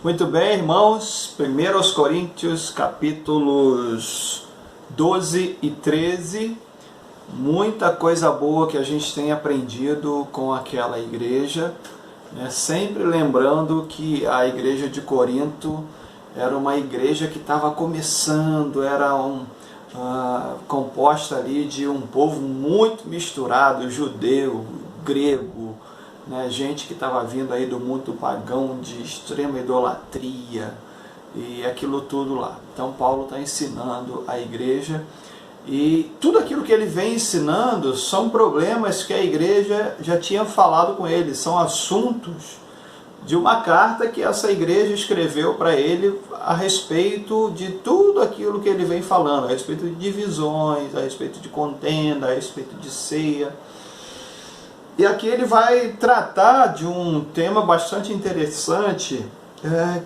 Muito bem, irmãos, 1 Coríntios capítulos 12 e 13, muita coisa boa que a gente tem aprendido com aquela igreja, né? Sempre lembrando que a igreja de Corinto era uma igreja que estava começando, era composta ali de um povo muito misturado, judeu, grego, né, gente que estava vindo aí do mundo pagão, de extrema idolatria e aquilo tudo lá. Então Paulo está ensinando a igreja e tudo aquilo que ele vem ensinando são problemas que a igreja já tinha falado com ele, são assuntos de uma carta que essa igreja escreveu para ele a respeito de tudo aquilo que ele vem falando, a respeito de divisões, a respeito de contenda, a respeito de ceia. E aqui ele vai tratar de um tema bastante interessante,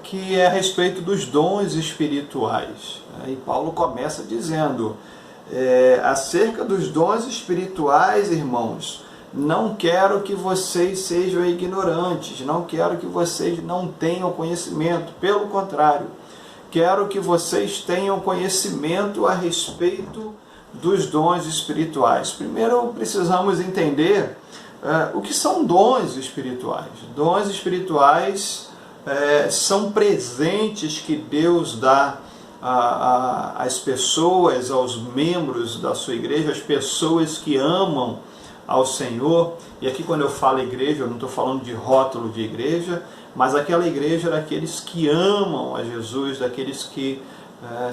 que é a respeito dos dons espirituais. E Paulo começa dizendo, acerca dos dons espirituais, irmãos, não quero que vocês sejam ignorantes, não quero que vocês não tenham conhecimento, pelo contrário, quero que vocês tenham conhecimento a respeito dos dons espirituais. Primeiro precisamos entender o que são dons espirituais. Dons espirituais são presentes que Deus dá às pessoas, aos membros da sua igreja, às pessoas que amam ao Senhor. E aqui quando eu falo igreja, eu não estou falando de rótulo de igreja, mas aquela igreja daqueles que amam a Jesus, daqueles que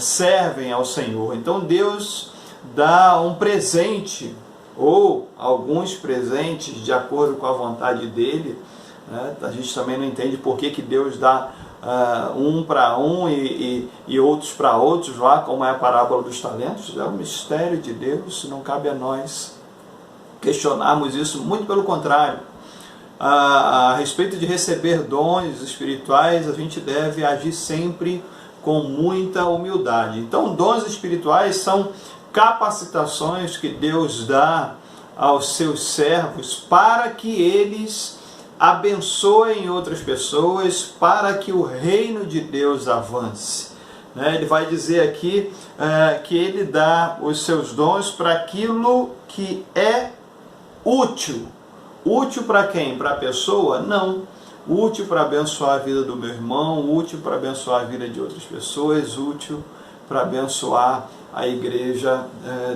servem ao Senhor. Então Deus dá um presente, ou alguns presentes de acordo com a vontade dele, né? A gente também não entende por que Deus dá um para um e outros para outros, lá como é a parábola dos talentos. É um mistério de Deus, não cabe a nós questionarmos isso, muito pelo contrário. A respeito de receber dons espirituais, a gente deve agir sempre com muita humildade. Então, dons espirituais são capacitações que Deus dá aos seus servos para que eles abençoem outras pessoas, para que o reino de Deus avance. Ele vai dizer aqui que ele dá os seus dons para aquilo que é útil. Útil para quem? Para a pessoa? Não. Útil para abençoar a vida do meu irmão, útil para abençoar a vida de outras pessoas, útil para abençoar a igreja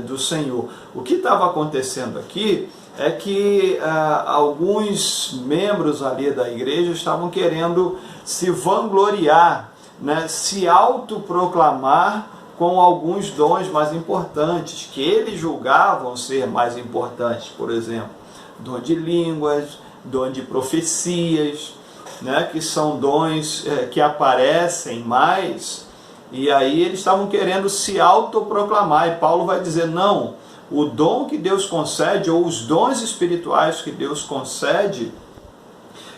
do Senhor. O que estava acontecendo aqui é que alguns membros ali da igreja estavam querendo se vangloriar, né, se autoproclamar com alguns dons mais importantes, que eles julgavam ser mais importantes. Por exemplo, dom de línguas, dom de profecias, né, que são dons que aparecem mais. E aí eles estavam querendo se autoproclamar, e Paulo vai dizer, não, o dom que Deus concede, ou os dons espirituais que Deus concede,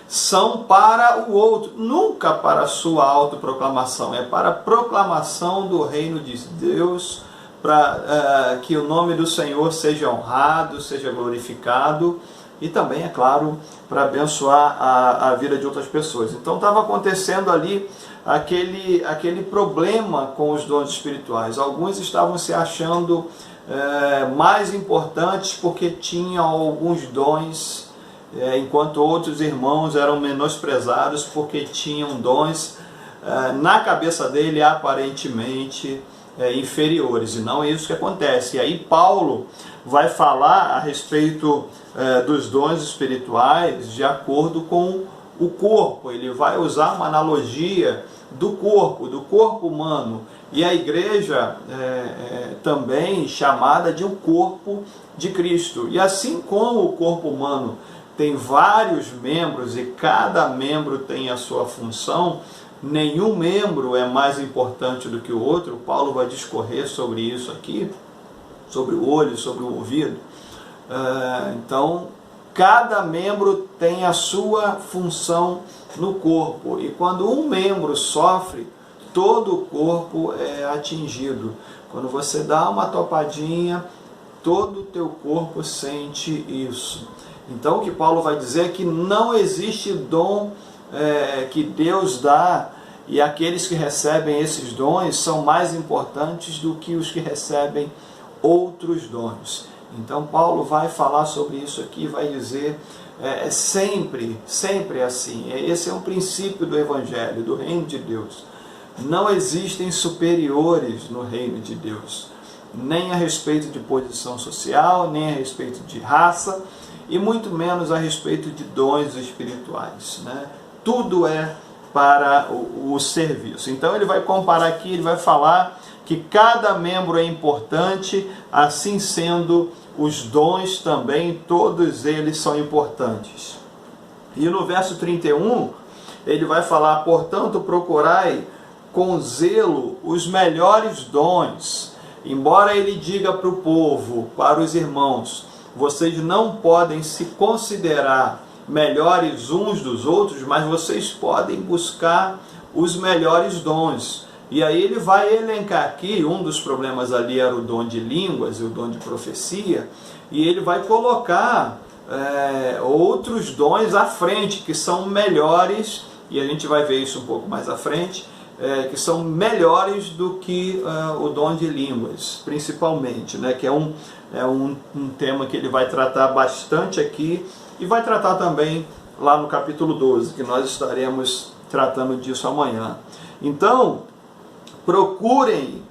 são para o outro, nunca para a sua autoproclamação, é para a proclamação do reino de Deus, para que o nome do Senhor seja honrado, seja glorificado, e também, é claro, para abençoar a vida de outras pessoas. Então estava acontecendo ali aquele problema com os dons espirituais. Alguns estavam se achando mais importantes porque tinham alguns dons, enquanto outros irmãos eram menosprezados porque tinham dons na cabeça dele aparentemente inferiores. E não é isso que acontece. E aí Paulo vai falar a respeito dos dons espirituais de acordo com o corpo. Ele vai usar uma analogia do corpo humano, e a igreja também chamada de um corpo de Cristo. E assim como o corpo humano tem vários membros e cada membro tem a sua função, nenhum membro é mais importante do que o outro. Paulo vai discorrer sobre isso aqui, sobre o olho, sobre o ouvido. Então, cada membro tem a sua função no corpo, e quando um membro sofre, todo o corpo é atingido. Quando você dá uma topadinha, todo o teu corpo sente isso. Então o que Paulo vai dizer é que não existe dom que Deus dá e aqueles que recebem esses dons são mais importantes do que os que recebem outros dons. Então Paulo vai falar sobre isso aqui, vai dizer, sempre assim. Esse é um princípio do Evangelho, do Reino de Deus. Não existem superiores no Reino de Deus, nem a respeito de posição social, nem a respeito de raça, e muito menos a respeito de dons espirituais, né? Tudo é para o serviço. Então ele vai comparar aqui, ele vai falar que cada membro é importante, assim sendo os dons também, todos eles são importantes. E no verso 31, ele vai falar, portanto, procurai com zelo os melhores dons. Embora ele diga para o povo, para os irmãos, vocês não podem se considerar melhores uns dos outros, mas vocês podem buscar os melhores dons. E aí ele vai elencar aqui, um dos problemas ali era o dom de línguas e o dom de profecia, e ele vai colocar outros dons à frente, que são melhores, e a gente vai ver isso um pouco mais à frente, que são melhores do que o dom de línguas, principalmente, né? Que é um tema que ele vai tratar bastante aqui, e vai tratar também lá no capítulo 12, que nós estaremos tratando disso amanhã. Então, procurem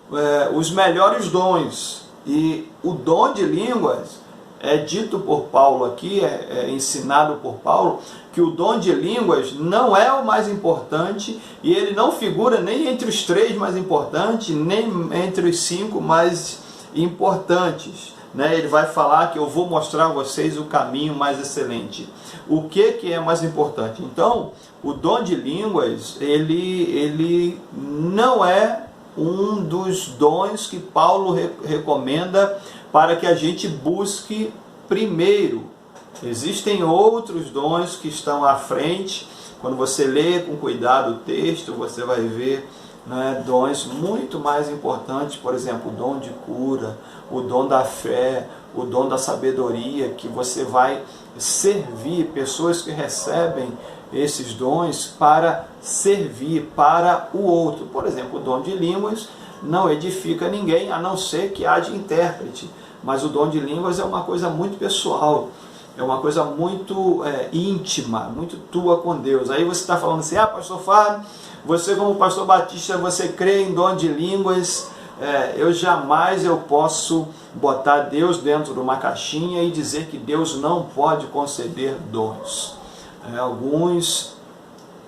os melhores dons, e o dom de línguas é dito por Paulo aqui, é ensinado por Paulo, que o dom de línguas não é o mais importante, e ele não figura nem entre os 3 mais importantes, nem entre os 5 mais importantes, né? Ele vai falar que eu vou mostrar a vocês o caminho mais excelente. O que é mais importante? Então, o dom de línguas, ele não é um dos dons que Paulo recomenda para que a gente busque primeiro. Existem outros dons que estão à frente. Quando você lê com cuidado o texto, você vai ver, né, dons muito mais importantes, por exemplo, o dom de cura, o dom da fé, o dom da sabedoria, que você vai servir pessoas que recebem esses dons para servir para o outro. Por exemplo, o dom de línguas não edifica ninguém, a não ser que haja intérprete, mas o dom de línguas é uma coisa muito pessoal, é uma coisa muito íntima, muito tua com Deus. Aí você está falando assim, pastor Fábio, você como pastor batista, você crê em dom de línguas? Eu jamais posso botar Deus dentro de uma caixinha e dizer que Deus não pode conceder dons. Alguns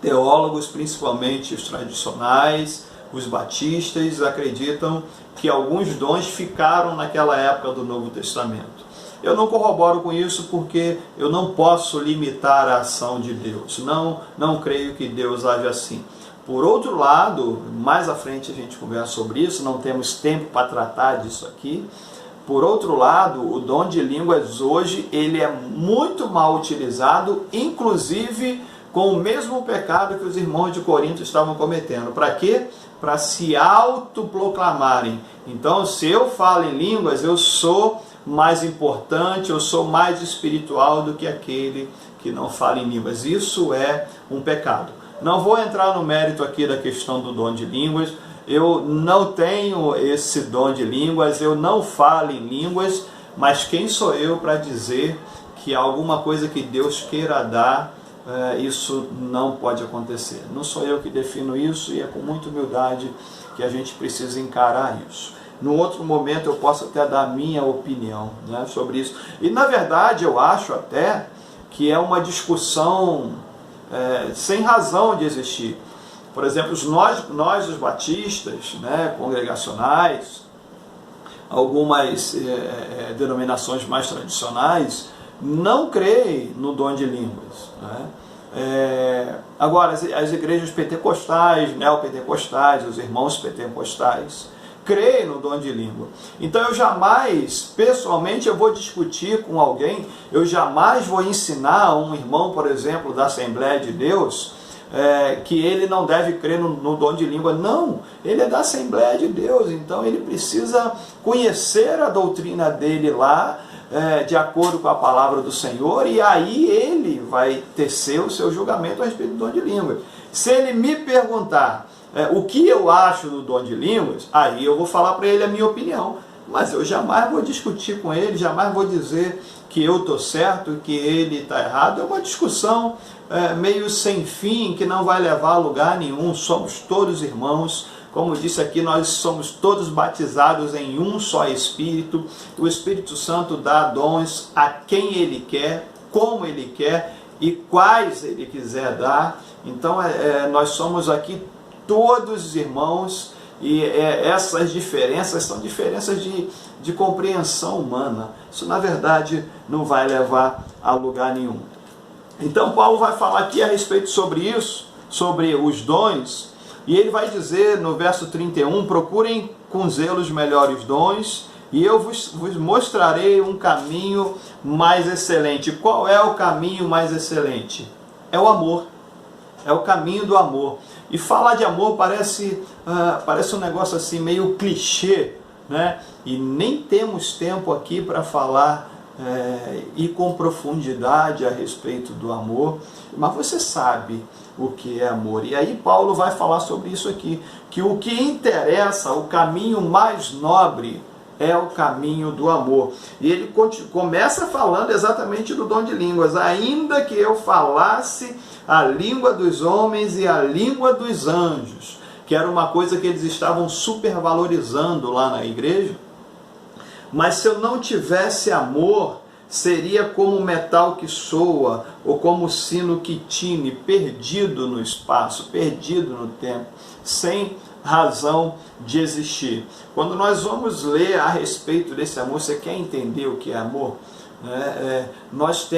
teólogos, principalmente os tradicionais, os batistas, acreditam que alguns dons ficaram naquela época do Novo Testamento. Eu não corroboro com isso, porque eu não posso limitar a ação de Deus. Não creio que Deus age assim. Por outro lado, mais à frente a gente conversa sobre isso, não temos tempo para tratar disso aqui. Por outro lado, o dom de línguas hoje, ele é muito mal utilizado, inclusive com o mesmo pecado que os irmãos de Corinto estavam cometendo. Para quê? Para se autoproclamarem. Então, se eu falo em línguas, eu sou mais importante, eu sou mais espiritual do que aquele que não fala em línguas. Isso é um pecado. Não vou entrar no mérito aqui da questão do dom de línguas. Eu não tenho esse dom de línguas, eu não falo em línguas, mas quem sou eu para dizer que alguma coisa que Deus queira dar, isso não pode acontecer? Não sou eu que defino isso, e é com muita humildade que a gente precisa encarar isso. No outro momento eu posso até dar a minha opinião, né, sobre isso. E na verdade eu acho até que é uma discussão sem razão de existir. Por exemplo, nós os batistas, né, congregacionais, algumas denominações mais tradicionais, não creem no dom de línguas, né? Agora, as igrejas pentecostais, neopentecostais, os irmãos pentecostais, creem no dom de língua. Então eu jamais, pessoalmente, eu vou discutir com alguém, eu jamais vou ensinar a um irmão, por exemplo, da Assembleia de Deus, que ele não deve crer no dom de língua. Não, ele é da Assembleia de Deus, então ele precisa conhecer a doutrina dele lá, de acordo com a palavra do Senhor, e aí ele vai tecer o seu julgamento a respeito do dom de língua. Se ele me perguntar o que eu acho do dom de línguas, aí eu vou falar para ele a minha opinião. Mas eu jamais vou discutir com ele, jamais vou dizer que eu estou certo, que ele está errado. É uma discussão meio sem fim, que não vai levar a lugar nenhum. Somos todos irmãos. Como disse aqui, nós somos todos batizados em um só Espírito. O Espírito Santo dá dons a quem Ele quer, como Ele quer e quais Ele quiser dar. Então nós somos aqui todos irmãos, e essas diferenças são diferenças de compreensão humana. Isso, na verdade, não vai levar a lugar nenhum. Então Paulo vai falar aqui a respeito sobre isso, sobre os dons, e ele vai dizer no verso 31, procurem com zelo os melhores dons, e eu vos mostrarei um caminho mais excelente. Qual é o caminho mais excelente? É o amor. É o caminho do amor. E falar de amor parece um negócio assim meio clichê, né? E nem temos tempo aqui para falar e com profundidade a respeito do amor, mas você sabe o que é amor. E aí Paulo vai falar sobre isso aqui, que o que interessa, o caminho mais nobre, é o caminho do amor. E ele começa falando exatamente do dom de línguas. Ainda que eu falasse a língua dos homens e a língua dos anjos, que era uma coisa que eles estavam supervalorizando lá na igreja, mas se eu não tivesse amor, seria como metal que soa, ou como sino que tine, perdido no espaço, perdido no tempo, sem razão de existir. Quando nós vamos ler a respeito desse amor, você quer entender o que é amor? Nós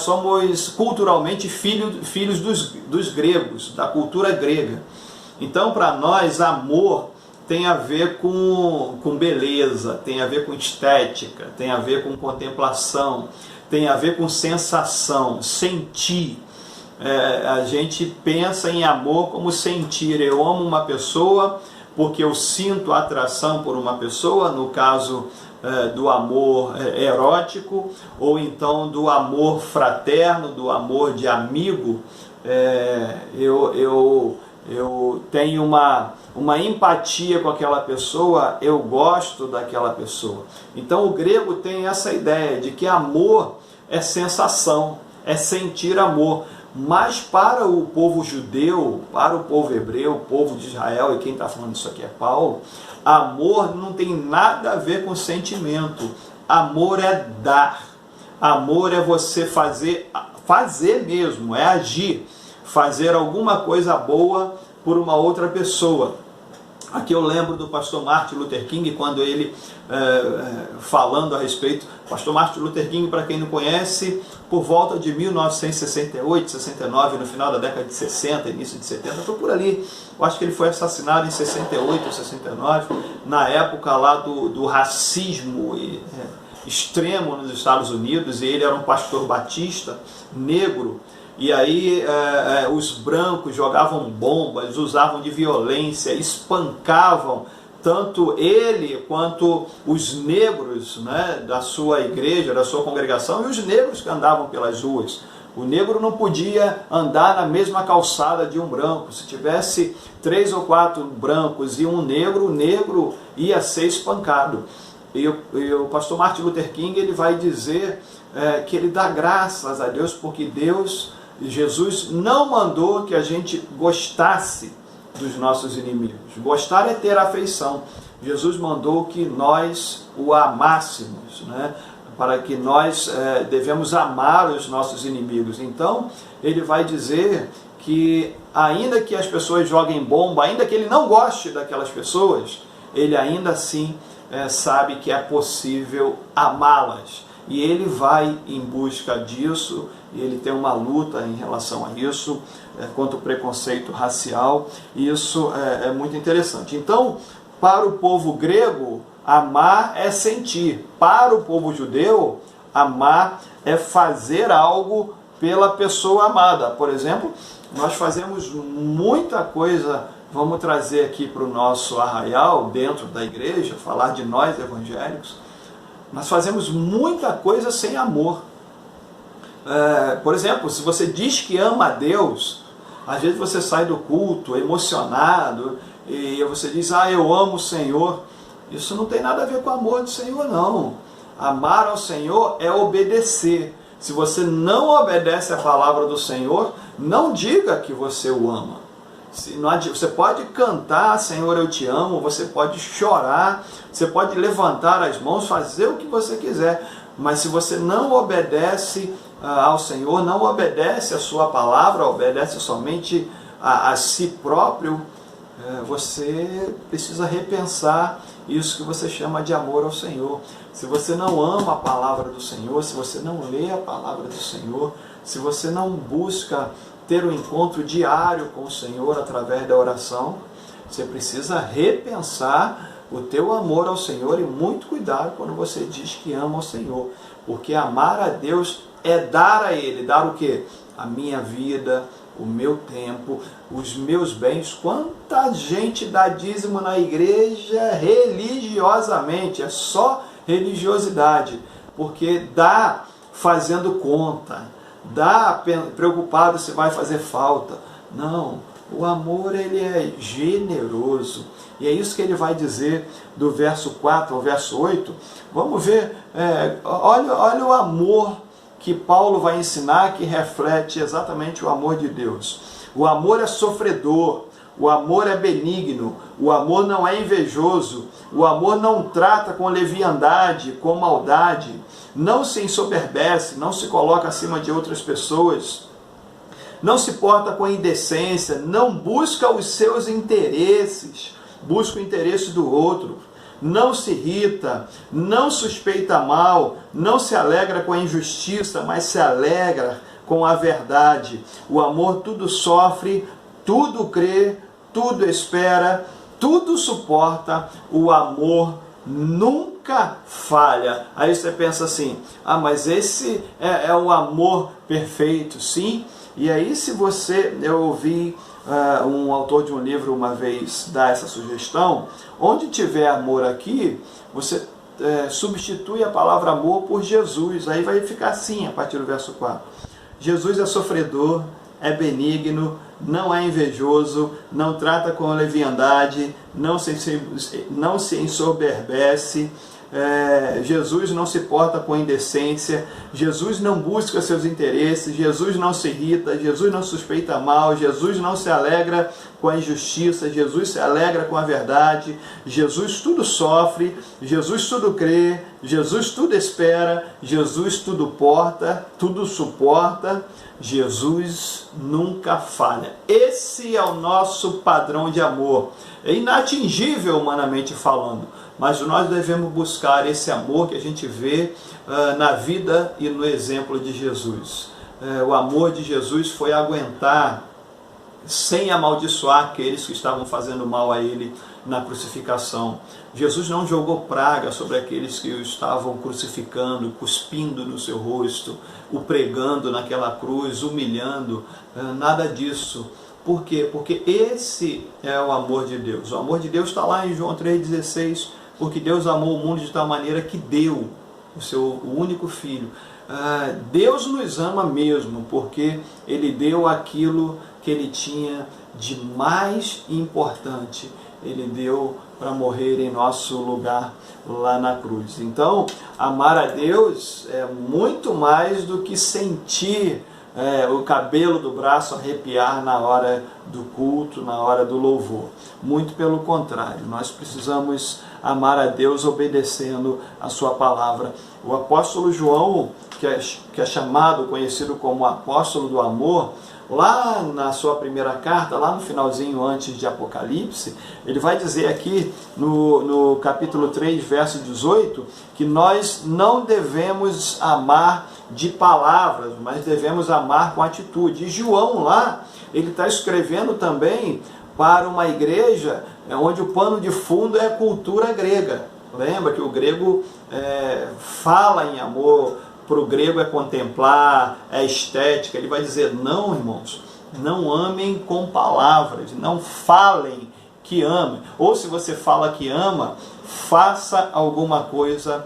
somos culturalmente filhos dos gregos, da cultura grega. Então, para nós, amor tem a ver com beleza, tem a ver com estética, tem a ver com contemplação, tem a ver com sensação, sentir. A gente pensa em amor como sentir. Eu amo uma pessoa porque eu sinto atração por uma pessoa, no caso do amor erótico, ou então do amor fraterno, do amor de amigo. Eu tenho uma empatia com aquela pessoa, eu gosto daquela pessoa. Então o grego tem essa ideia de que amor é sensação, é sentir amor. Mas para o povo judeu, para o povo hebreu, o povo de Israel, e quem está falando isso aqui é Paulo, amor não tem nada a ver com sentimento. Amor é dar. Amor é você fazer mesmo, é agir. Fazer alguma coisa boa por uma outra pessoa. Aqui eu lembro do pastor Martin Luther King, quando ele, falando a respeito, pastor Martin Luther King, para quem não conhece, por volta de 1968, 69, no final da década de 60, início de 70, foi por ali, eu acho que ele foi assassinado em 68 ou 69, na época lá do racismo extremo nos Estados Unidos, e ele era um pastor batista, negro. E aí os brancos jogavam bombas, usavam de violência, espancavam tanto ele quanto os negros, né, da sua igreja, da sua congregação, e os negros que andavam pelas ruas. O negro não podia andar na mesma calçada de um branco. Se tivesse 3 ou 4 brancos e um negro, o negro ia ser espancado. E o pastor Martin Luther King, ele vai dizer que ele dá graças a Deus porque Jesus não mandou que a gente gostasse dos nossos inimigos. Gostar é ter afeição. Jesus mandou que nós o amássemos, né? Para que nós devemos amar os nossos inimigos. Então, ele vai dizer que ainda que as pessoas joguem bomba, ainda que ele não goste daquelas pessoas, ele ainda assim sabe que é possível amá-las. E ele vai em busca disso, e ele tem uma luta em relação a isso, contra o preconceito racial, e isso é muito interessante. Então, para o povo grego, amar é sentir. Para o povo judeu, amar é fazer algo pela pessoa amada. Por exemplo, nós fazemos muita coisa, vamos trazer aqui para o nosso arraial, dentro da igreja, falar de nós evangélicos. Nós fazemos muita coisa sem amor. Por exemplo, se você diz que ama a Deus, Às vezes você sai do culto emocionado e você diz, eu amo o Senhor. Isso não tem nada a ver com o amor do Senhor, não. Amar ao Senhor é obedecer. Se você não obedece à palavra do Senhor, não diga que você o ama. Você pode cantar, Senhor, eu te amo, você pode chorar, você pode levantar as mãos, fazer o que você quiser, mas se você não obedece ao Senhor, não obedece a sua palavra, obedece somente a si próprio, você precisa repensar isso que você chama de amor ao Senhor. Se você não ama a palavra do Senhor, se você não lê a palavra do Senhor, se você não busca ter um encontro diário com o Senhor através da oração, você precisa repensar o teu amor ao Senhor e muito cuidado quando você diz que ama o Senhor, porque amar a Deus é dar a Ele. Dar o quê? A minha vida, o meu tempo, os meus bens. Quanta gente dá dízimo na igreja religiosamente, é só religiosidade, porque dá fazendo conta, dá preocupado se vai fazer falta. Não, o amor ele é generoso, e é isso que ele vai dizer do verso 4 ao verso 8. Vamos ver, olha o amor que Paulo vai ensinar, que reflete exatamente o amor de Deus. O amor é sofredor, o amor é benigno, o amor não é invejoso, o amor não trata com leviandade, com maldade, não se ensoberbece, não se coloca acima de outras pessoas, não se porta com indecência, não busca os seus interesses, busca o interesse do outro, não se irrita, não suspeita mal, não se alegra com a injustiça, mas se alegra com a verdade. O amor tudo sofre, tudo crê, tudo espera, tudo suporta. O amor nunca falha. Aí você pensa assim, mas esse é o amor perfeito. Sim, e aí se eu ouvi um autor de um livro uma vez dar essa sugestão, onde tiver amor aqui, você substitui a palavra amor por Jesus. Aí vai ficar assim a partir do verso 4. Jesus é sofredor, é benigno, não é invejoso, não trata com leviandade, não se ensoberbece, Jesus não se porta com indecência, Jesus não busca seus interesses, Jesus não se irrita, Jesus não suspeita mal, Jesus não se alegra com a injustiça, Jesus se alegra com a verdade, Jesus tudo sofre, Jesus tudo crê, Jesus tudo espera, Jesus tudo porta, tudo suporta, Jesus nunca falha. Esse é o nosso padrão de amor. É inatingível humanamente falando, mas nós devemos buscar esse amor que a gente vê na vida e no exemplo de Jesus. O amor de Jesus foi aguentar sem amaldiçoar aqueles que estavam fazendo mal a ele na crucificação. Jesus não jogou praga sobre aqueles que o estavam crucificando, cuspindo no seu rosto, o pregando naquela cruz, humilhando, nada disso. Por quê? Porque esse é o amor de Deus. O amor de Deus está lá em João 3,16, porque Deus amou o mundo de tal maneira que deu o único Filho. Deus nos ama mesmo, porque Ele deu aquilo que Ele tinha de mais importante. Ele deu para morrer em nosso lugar lá na cruz. Então, amar a Deus é muito mais do que sentir o cabelo do braço arrepiar na hora do culto, na hora do louvor. Muito pelo contrário, nós precisamos amar a Deus obedecendo a sua palavra. O apóstolo João, que é chamado, conhecido como apóstolo do amor, lá na sua primeira carta, lá no finalzinho antes de Apocalipse, ele vai dizer aqui no capítulo 3, verso 18, que nós não devemos amar de palavras, mas devemos amar com atitude. E João lá, ele está escrevendo também para uma igreja onde o pano de fundo é a cultura grega. Lembra que o grego fala em amor, para o grego é contemplar, é estética. Ele vai dizer, não, irmãos, não amem com palavras, não falem que amem. Ou se você fala que ama, faça alguma coisa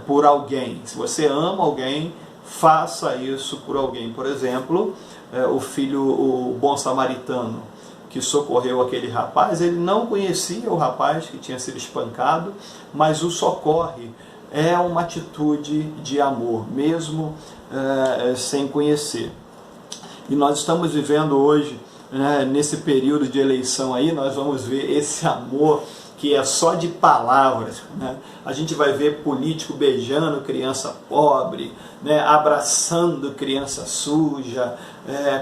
por alguém. Se você ama alguém, faça isso por alguém. Por exemplo, o bom samaritano que socorreu aquele rapaz, ele não conhecia o rapaz que tinha sido espancado, mas o socorre. É uma atitude de amor, mesmo sem conhecer. E nós estamos vivendo hoje, nesse período de eleição aí, nós vamos ver esse amor que é só de palavras, né? A gente vai ver político beijando criança pobre, né? Abraçando criança suja,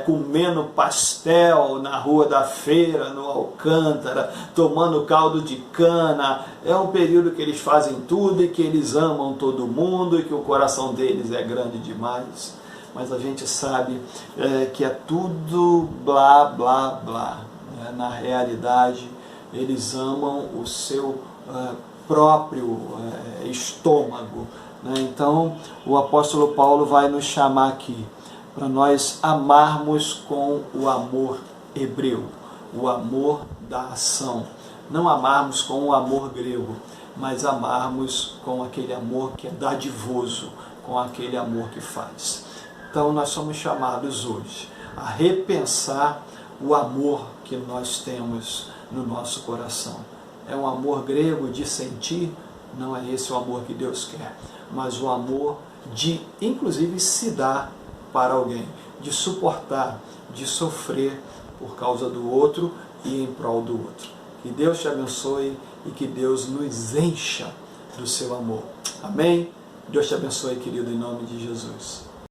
comendo pastel na rua da feira, no Alcântara, tomando caldo de cana. É um período que eles fazem tudo e que eles amam todo mundo e que o coração deles é grande demais. Mas a gente sabe que é tudo blá, blá, blá. Né? Na realidade, eles amam o seu próprio estômago. Né? Então, o apóstolo Paulo vai nos chamar aqui para nós amarmos com o amor hebreu, o amor da ação. Não amarmos com o amor grego, mas amarmos com aquele amor que é dadivoso, com aquele amor que faz. Então, nós somos chamados hoje a repensar o amor que nós temos no nosso coração. É um amor grego de sentir? Não é esse o amor que Deus quer, mas o amor de, inclusive, se dar para alguém, de suportar, de sofrer por causa do outro e em prol do outro. Que Deus te abençoe e que Deus nos encha do seu amor. Amém? Deus te abençoe, querido, em nome de Jesus.